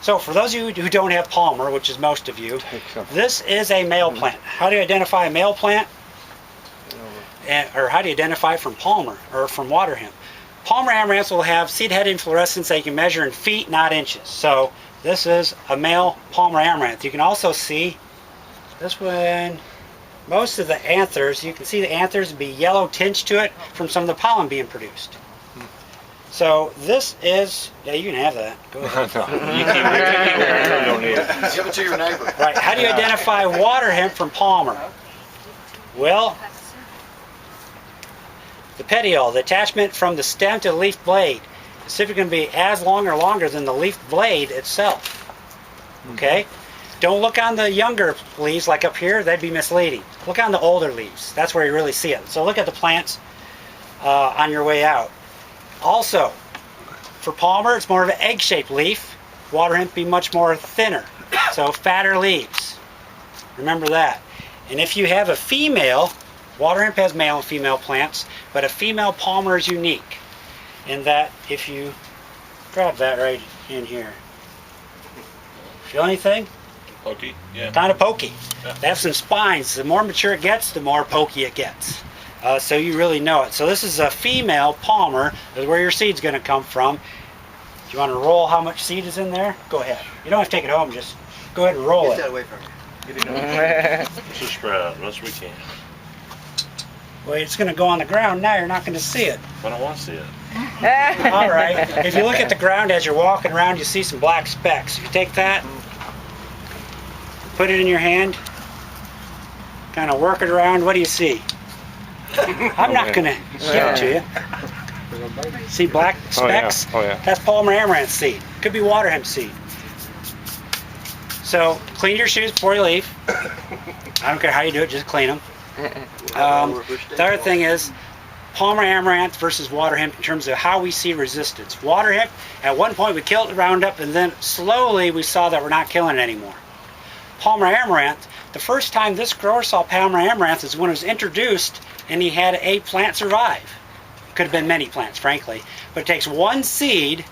So for those of you who don't have Palmer, which is most of you, this is a male plant. How do you identify a male plant? Or how do you identify it from Palmer or from water hemp? Palmer amaranth will have seed head inflorescence that you can measure in feet, not inches. So this is a male Palmer amaranth. You can also see this one, most of the anthers, you can see the anthers be yellow tinge to it from some of the pollen being produced. So this is, yeah, you can have that. Go ahead. You keep don't need it. Give it to your neighbor. Right, how do you identify water hemp from Palmer? Well, the petiole, the attachment from the stem to the leaf blade, is typically going to be as long or longer than the leaf blade itself. Okay? Don't look on the younger leaves like up here, that'd be misleading. Look on the older leaves, that's where you really see it. So look at the plants on your way out. Also, for Palmer, it's more of an egg-shaped leaf. Water hemp be much more thinner, so fatter leaves. Remember that. And if you have a female, water hemp has male and female plants, but a female Palmer is unique in that if you grab that right in here, feel anything? Pokey, yeah. Kind of pokey. Yeah. They have some spines. The more mature it gets, the more pokey it gets. So you really know it. So this is a female Palmer. That's where your seed's going to come from. Do you want to roll how much seed is in there? Go ahead. You don't have to take it home. Just go ahead and roll Get it. that away from you. Let's just spread out as much as we can. Well, it's going to go on the ground now. You're not going to see it. I don't want to see it. All right. If you look at the ground as you're walking around, you see some black specks. You take that, put it in your hand, kind of work it around. What do you see? I'm not going to give it to you. See black specks? Oh yeah. That's Palmer amaranth seed. Could be water hemp seed. So clean your shoes before you leave. I don't care how you do it, just clean them. The other thing is Palmer amaranth versus water hemp in terms of how we see resistance. Water hemp, at one point we killed the Roundup, and then slowly we saw that we're not killing it anymore. Palmer amaranth, the first time this grower saw Palmer amaranth is when it was introduced and he had a plant survive. Could have been many plants, frankly. But it takes one seed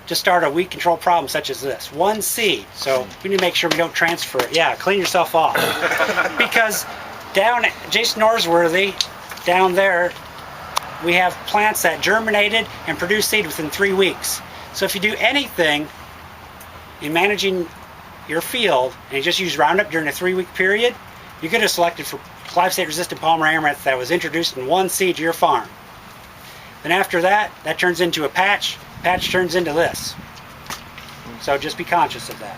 to start a weed control problem such as this. One seed. So we need to make sure we don't transfer it. Yeah, clean yourself off. Because down at Jason Norsworthy, down there, we have plants that germinated and produced seed within 3 weeks. So if you do anything in managing your field and you just use Roundup during a 3-week period, you could have selected for glyphosate-resistant Palmer amaranth that was introduced in one seed to your farm. Then after that, that turns into a patch. Patch turns into this. So just be conscious of that.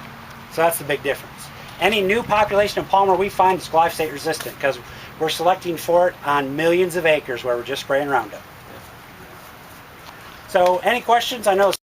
So that's the big difference. Any new population of Palmer we find is glyphosate-resistant because we're selecting for it on millions of acres where we're just spraying Roundup. So any questions? I know